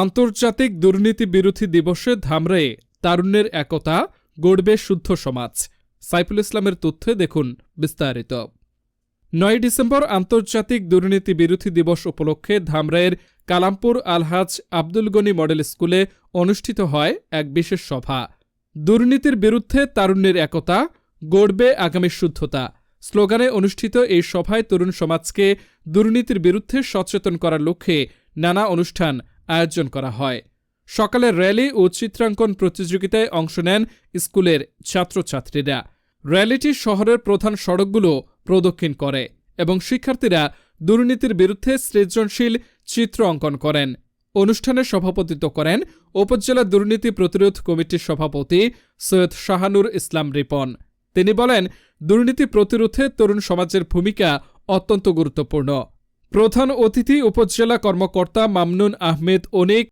আন্তর্জাতিক দুর্নীতি বিরোধী দিবসে ধামরায়ে তারুণ্যের একতা, গড়বে শুদ্ধ সমাজ। সাইফুল ইসলামের তথ্যে দেখুন বিস্তারিত। ৯ ডিসেম্বর আন্তর্জাতিক দুর্নীতি বিরোধী দিবস উপলক্ষে ধামরায়ের কালামপুর আলহাজ আব্দুল গনি মডেল স্কুলে অনুষ্ঠিত হয় এক বিশেষ সভা। দুর্নীতির বিরুদ্ধে তারুণ্যের একতা, গড়বে আগামী শুদ্ধতা স্লোগানে অনুষ্ঠিত এই সভায় তরুণ সমাজকে দুর্নীতির বিরুদ্ধে সচেতন করার লক্ষ্যে নানা অনুষ্ঠান আয়োজন করা হয়। সকালে র্যালি ও চিত্রাঙ্কন প্রতিযোগিতায় অংশ নেন স্কুলের ছাত্রছাত্রীরা। র্যালিটি শহরের প্রধান সড়কগুলো প্রদক্ষিণ করে এবং শিক্ষার্থীরা দুর্নীতির বিরুদ্ধে সৃজনশীল চিত্র অঙ্কন করেন। অনুষ্ঠানে সভাপতিত্ব করেন উপজেলা দুর্নীতি প্রতিরোধ কমিটির সভাপতি সৈয়দ শাহানুর ইসলাম রিপন। তিনি বলেন, দুর্নীতি প্রতিরোধে তরুণ সমাজের ভূমিকা অত্যন্ত গুরুত্বপূর্ণ। প্রধান অতিথি উপজেলা কর্মকর্তা মামনুন আহমেদ অনিক